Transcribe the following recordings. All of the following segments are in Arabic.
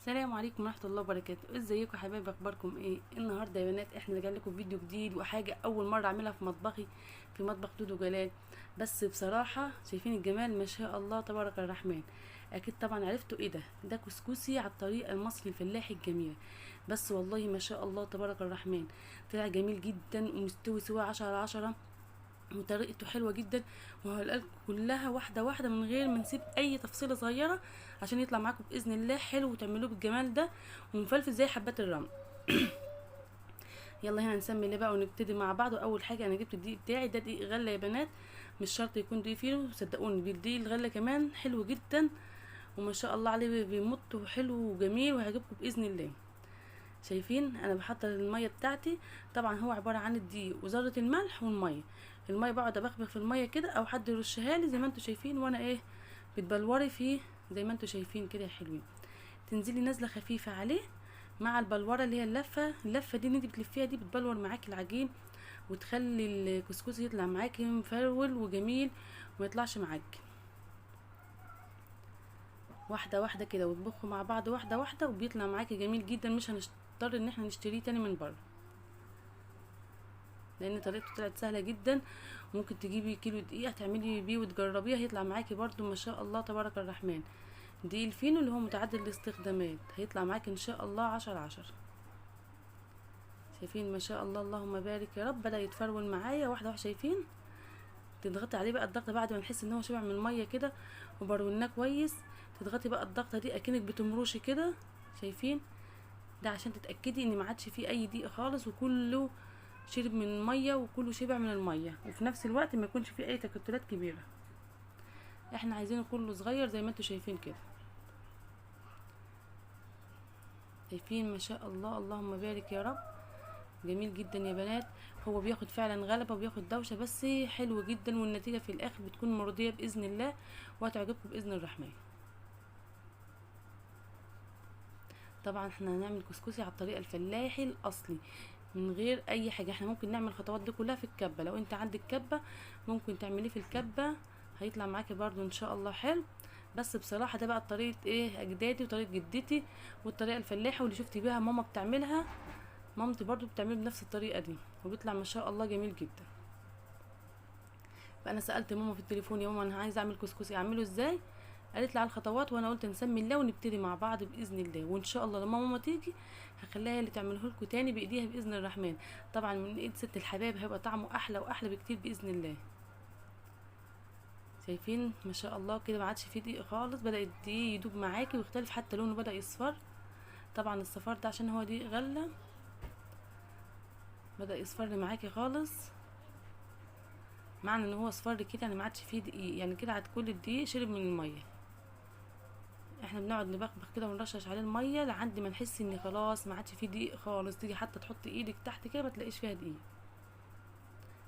السلام عليكم ورحمه الله وبركاته. ازيكم يا حبايبي؟ اخباركم ايه النهارده يا بنات؟ احنا رجعنا لكم فيديو جديد وحاجه اول مره اعملها في مطبخي، في مطبخ دودو جلال. بس بصراحه شايفين الجمال ما شاء الله تبارك الرحمن. اكيد طبعا عرفتوا ايه ده كسكسي على الطريقه المصري الفلاحي الجميله. بس والله ما شاء الله تبارك الرحمن، طلع جميل جدا ومستوي سوا 10/10، وطريقته حلوه جدا. وهقولها كلها واحده واحده من غير ما نسيب اي تفصيله صغيره، عشان يطلع معاكم باذن الله حلو وتعملوه بالجمال ده ومفلفل زي حبات الرمل. يلا هنا نسمي الله بقى ونبتدي مع بعض. واول حاجه انا جبت الدقيق بتاعي، ده دقيق غله يا بنات، مش شرط يكون دقيق فينو، صدقوني بالدقيق الغله كمان حلو جدا وما شاء الله عليه بيمط وحلو وجميل وهيعجبكم باذن الله. شايفين انا بحضر الميه بتاعتي، طبعا هو عباره عن الدقيق وذره الملح والميه. الميه بقعد ابخبخ في الميه كده او حد يرشها لي زي ما انتم شايفين، وانا ايه بتبلوري فيه زي ما انتم شايفين كده يا حلوين. تنزلي نازله خفيفه عليه مع البلوره اللي هي اللفه دي اللي انت بتلفيها دي، بتبلور معاكي العجين وتخلي الكسكسي يطلع معاكي مفرول وجميل وما يطلعش معاكي. واحده واحده كده وتبخوا مع بعض واحده واحده وبيطلع معاكي جميل جدا، مش هنضطر ان احنا نشتريه تاني من بره، لان طريقته طلعت سهله جدا. ممكن تجيبي كيلو دقيق تعملي بيه وتجربيه، هيطلع معاكي برضو ما شاء الله تبارك الرحمن. دقيق الفينو اللي هو متعدد الاستخدامات هيطلع معاكي ان شاء الله 10/10. شايفين ما شاء الله اللهم بارك يا رب، بدأ يتفرول معايا واحده واحده. شايفين تضغطي عليه بقى الضغطه بعد ما نحس ان هو شبع من الميه كده وبرولناه كويس، تضغطي بقى الضغطه دي اكنك بتمرشي كده. شايفين ده عشان تتاكدي ان ما عادش فيه اي دقيق خالص وكله شرب من الميه وكله شبع من الميه، وفي نفس الوقت ما يكونش فيه اي تكتلات كبيره. احنا عايزينه كله صغير زي ما انتم شايفين كده. شايفين ما شاء الله اللهم بارك يا رب، جميل جدا يا بنات. هو بياخد فعلا غلبه وبياخد دوشه بس حلو جدا، والنتيجه في الاخر بتكون مرضيه باذن الله وهتعجبكم باذن الرحمن. طبعا احنا هنعمل كسكسي على الطريقه الفلاحي الاصلي من غير اي حاجه. احنا ممكن نعمل الخطوات دي كلها في الكبه، لو انت عندك كبه ممكن تعمليه في الكبه، هيطلع معاكي برضو ان شاء الله حلو. بس بصراحه ده بقى طريقه ايه اجدادي وطريقه جدتي والطريقه الفلاحه واللي شفتي بيها ماما بتعملها. مامتي برضو بتعمله بنفس الطريقه دي وبيطلع ما شاء الله جميل جدا. فانا سالت ماما في التليفون، يا ماما انا عايزه اعمل كسكسي اعمله ازاي؟ قالت لي على الخطوات، وانا قلت نسمي الله ونبتدي مع بعض باذن الله. وان شاء الله لما ماما تيجي هخليها هي اللي تعمله لكم تاني بايديها باذن الرحمن. طبعا من ايد ست الحبايب هيبقى طعمه احلى واحلى بكتير باذن الله. شايفين ما شاء الله كده ما عادش فيه دقيق خالص، بدا الدقيق يدوب معاكي ويختلف حتى لونه بدا يصفر. طبعا الصفار ده عشان هو دقيق غله، بدا يصفر معاكي خالص. معنى ان هو اصفر كده يعني ما عادش فيه دقيق، يعني كده عاد كل الدقيق شرب من الميه. احنا بنقعد نبخبخ كده ونرشش عليه الميه لحد ما نحس ان خلاص ما عادش فيه دقيق خالص، تيجي حتى تحط ايدك تحت كده ما تلاقيش فيها دقيق.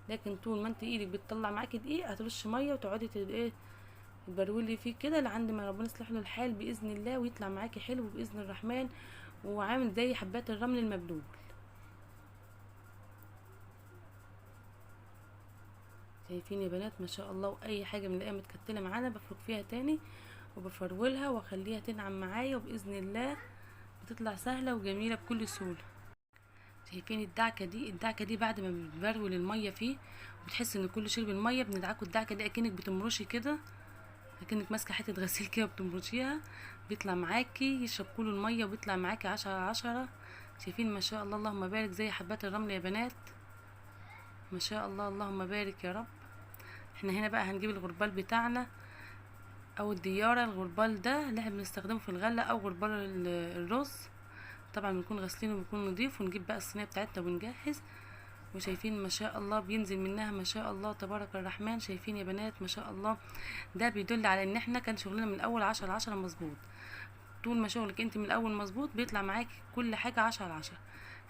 لكن طول ما انت ايدك بتطلع معاكي دقيق هترش ميه وتقعدي ايه تبرولي فيه كده لحد ما ربنا يصلح له الحال باذن الله ويطلع معاكي حلو باذن الرحمن، وعامل زي حبات الرمل المبلول. شايفين يا بنات ما شاء الله، واي حاجه بنلاقيها متكتله معانا بفرك فيها تاني وبفرولها واخليها تنعم معايا وباذن الله بتطلع سهله وجميله بكل سهوله. شايفين الدعكه دي بعد ما بنبرول الميه فيه وبتحس ان كل شرب الميه بندعكه. الدعكه دي اكنك بتمرشي كده، اكنك ماسكه حته غسيل كده بتمرشيها، بيطلع معاكي يشرب كل الميه وبيطلع معاكي 10/10. شايفين ما شاء الله اللهم بارك زي حبات الرمل يا بنات، ما شاء الله اللهم بارك يا رب. احنا هنا بقى هنجيب الغربال بتاعنا او الدياره. الغربال ده اللي احنا بنستخدمه في الغله او غربال الرز، طبعا بنكون غاسلينه وبيكون نضيف. ونجيب بقى الصينيه بتاعتنا ونجهز. وشايفين ما شاء الله بينزل منها ما شاء الله تبارك الرحمن. شايفين يا بنات ما شاء الله، ده بيدل على ان احنا كان شغلنا من الاول 10/10 مظبوط. طول ما شغلك انت من الاول مظبوط بيطلع معاكي كل حاجه 10/10،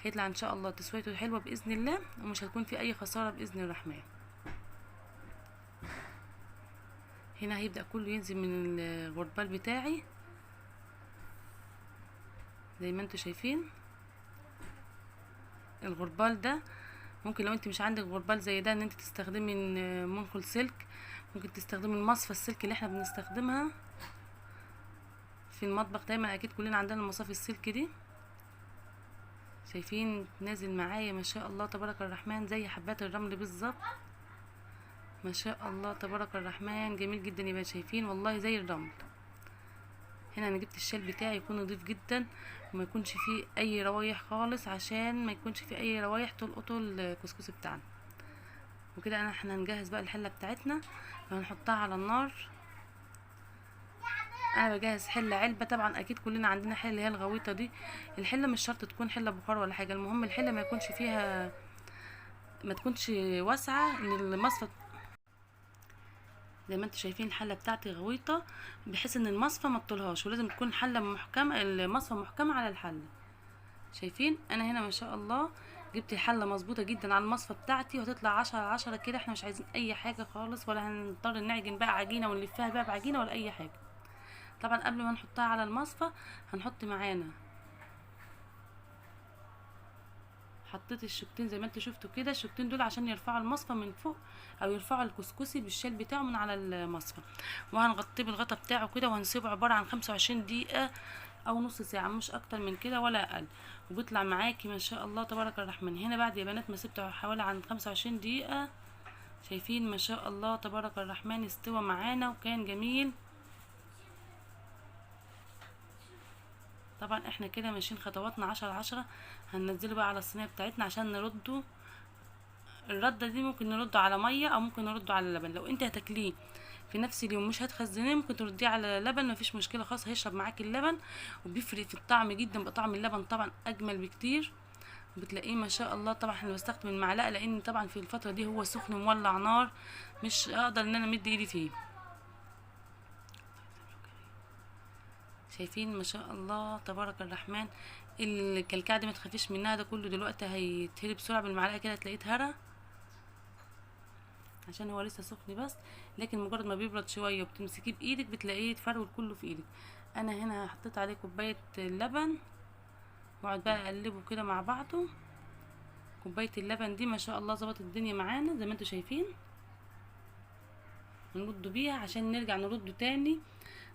هيطلع ان شاء الله تسويته حلوه باذن الله ومش هتكون في اي خساره باذن الرحمن. هنا هيبدا كله ينزل من الغربال بتاعي زي ما انتوا شايفين. الغربال ده ممكن لو انت مش عندك غربال زي ده ان انت تستخدمي منخل سلك، ممكن تستخدمي المصفى السلك اللي احنا بنستخدمها في المطبخ دايما اكيد كلنا عندنا المصافي السلك دي. شايفين نازل معايا ما شاء الله تبارك الرحمن زي حبات الرمل بالظبط. ما شاء الله تبارك الرحمن جميل جدا يا بنات. شايفين والله زي الرمل. هنا انا جبت الشال بتاعي يكون نضيف جدا وما يكونش فيه اي روايح خالص، عشان ما يكونش فيه اي روايح تلقطوا الكسكسي بتاعنا. وكده احنا هنجهز بقى الحله بتاعتنا وهنحطها على النار. انا بجهز حله علبه. طبعا اكيد كلنا عندنا حله اللي هي الغويطه دي. الحله مش شرط تكون حله بخار ولا حاجه، المهم الحله ما يكونش فيها، ما تكونش واسعه ان المصفى. زي ما انتم شايفين الحله بتاعتي غويطه بحيث ان المصفى ما تطولهاش، ولازم تكون حله محكمه، المصفى محكمه على الحله. شايفين انا هنا ما شاء الله جبت الحله مظبوطه جدا على المصفى بتاعتي، وهتطلع 10/10 كده. احنا مش عايزين اي حاجه خالص، ولا هنضطر نعجن بقى عجينه ونلفها بقى بعجينه ولا اي حاجه. طبعا قبل ما نحطها على المصفى هنحط معانا، حطيت الشوكتين زي ما انتوا شفتوا كده. الشوكتين دول عشان يرفعوا المصفى من فوق، او يرفعوا الكسكسي بالشال بتاعه من على المصفى. وهنغطيه بالغطا بتاعه كده، وهنسيبه عباره عن 25 دقيقه او نص ساعه، مش اكتر من كده ولا اقل. وبيطلع معاكي ما شاء الله تبارك الرحمن. هنا بعد يا بنات ما سبته حوالي عن 25 دقيقه، شايفين ما شاء الله تبارك الرحمن استوى معانا وكان جميل. طبعا احنا كده ماشيين خطواتنا 10/10. هننزله بقى على الصينيه بتاعتنا عشان نرده. الرده دي ممكن نرده على ميه او ممكن نرده على لبن. لو انت هتاكليه في نفس اليوم مش هتخزنيه، ممكن ترديه على لبن، مفيش مشكله خالص، هيشرب معاكي اللبن وبيفرق في الطعم جدا. بقى طعم اللبن طبعا اجمل بكتير. بتلاقيه ما شاء الله. طبعا احنا بستخدم المعلقه لان طبعا في الفتره دي هو سخن مولع نار، مش اقدر ان انا امد ايدي فيه. شايفين ما شاء الله تبارك الرحمن. الكلكعه دي ما تخافيش منها، ده كله دلوقتي هيتهري بسرعه بالمعلقه كده، تلاقيه اتهرى عشان هو لسه سخن بس. لكن مجرد ما بيبرد شويه وبتمسكيه بايدك بتلاقيه اتفرول كله في ايدك. انا هنا حطيت عليه كوبايه اللبن واقعد بقى اقلبه كده مع بعضه. كوبايه اللبن دي ما شاء الله ظبطت الدنيا معانا زي ما انتم شايفين. هنرده بيها عشان نرجع نرده تاني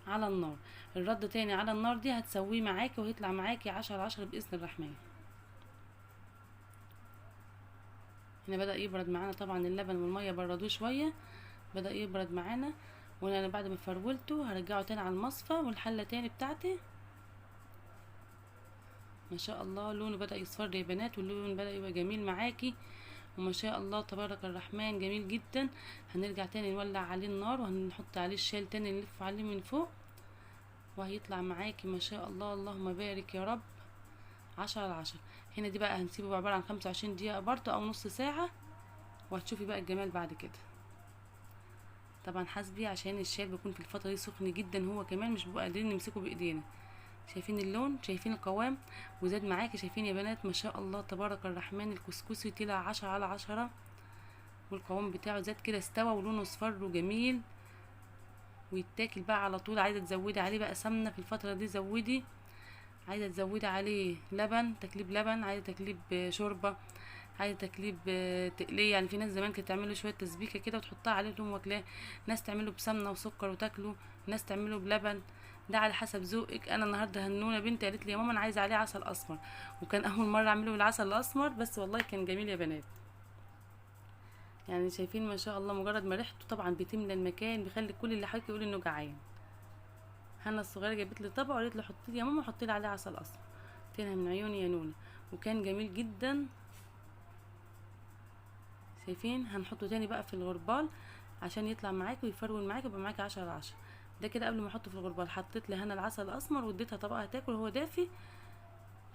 على النار. الرد تاني على النار دي هتسويه معاكي وهيطلع معاكي 10/10 باذن الرحمن. هنا بدأ يبرد معانا، طبعا اللبن والميه بردوه شويه، بدأ يبرد معانا. وانا بعد ما فرولته هرجعه تاني على المصفى والحله تاني بتاعتي. ما شاء الله لونه بدأ يصفر يا بنات، واللون بدأ يبقى جميل معاكي وما شاء الله تبارك الرحمن جميل جدا. هنرجع تاني نولع عليه النار وهنحط عليه الشال تاني نلف عليه من فوق، وهيطلع معاكي ما شاء الله اللهم بارك يا رب 10/10. هنا دي بقى هنسيبه عبارة عن 25 دقيقة برضو او نص ساعة، وهتشوفي بقى الجمال بعد كده. طبعا حاسبي عشان الشال بيكون في الفترة دي سخن جدا، هو كمان مش بيبقى قادرين نمسكه بايدينا. شايفين اللون، شايفين القوام، وزاد معاكي. شايفين يا بنات ما شاء الله تبارك الرحمن الكسكسي طلع 10/10، والقوام بتاعه زاد كده استوى ولونه اصفر وجميل ويتاكل بقى على طول. عايزه تزودي عليه بقى سمنه في الفتره دي زودي، عايزه تزودي عليه لبن تكليب لبن، عايزه تكليب شوربه، عايزه تكليب تقليه. يعني في ناس زمان كانت تعمله شويه تسبيكه كده وتحطها عليه تقوم واكلاه، ناس تعمله بسمنه وسكر وتاكله، ناس تعمله بلبن، ده على حسب ذوقك. انا النهارده هنونه بنتي قالت لي يا ماما انا عايزه عليه عسل اسمر، وكان اول مره اعمله بالعسل الاسمر، بس والله كان جميل يا بنات. يعني شايفين ما شاء الله مجرد ما ريحته طبعا بتملى المكان، بيخلي كل اللي حواليك يقول انه جعان. هنا الصغيره جابت لي طبق وقالت لي حطي لي يا ماما حطي لي عليه عسل اسمر، قلت لها من عيوني يا نونه، وكان جميل جدا. شايفين هنحطه تاني بقى في الغربال عشان يطلع معاكي ويفرول معاكي ويبقى معاكي 10/10. ده كده قبل ما احطه في الغربال حطيت لهنا العسل الاسمر واديتها طبقها تاكل وهو دافي.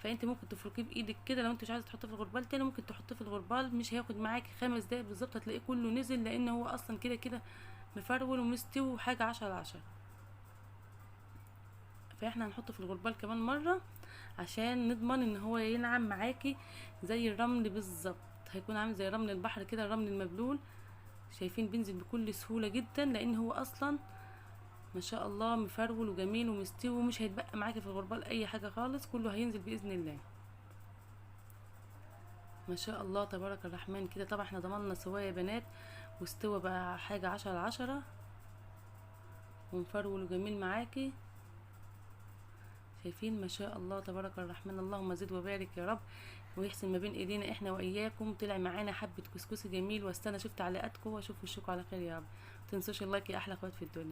فانت ممكن تفركيه بايدك كده، لو انت مش عايزه تحطيه في الغربال تاني ممكن تحطيه في الغربال، مش هياخد معاكي 5 دقايق بالظبط هتلاقيه كله نزل، لان هو اصلا كده كده مفرول ومستوي وحاجه 10/10. فاحنا هنحطه في الغربال كمان مره عشان نضمن ان هو ينعم معاكي زي الرمل بالظبط، هيكون عامل زي رمل البحر كده، الرمل المبلول. شايفين بينزل بكل سهوله جدا لان هو اصلا ما شاء الله مفرول وجميل ومستوي، ومش هيتبقى معاكي في الغربال اي حاجه خالص، كله هينزل باذن الله. ما شاء الله تبارك الرحمن. كده طبعا احنا ضمننا سواء يا بنات، واستوى بقى حاجه 10/10 ومفرول وجميل معاكي. شايفين ما شاء الله تبارك الرحمن، اللهم زد وبارك يا رب، ويحسن ما بين ايدينا احنا واياكم. طلع معانا حبه كسكسي جميل، واستنى اشوف تعليقاتكم واشوف وشكم على خير يا رب. متنسوش اللايك يا احلى اخوات في الدنيا.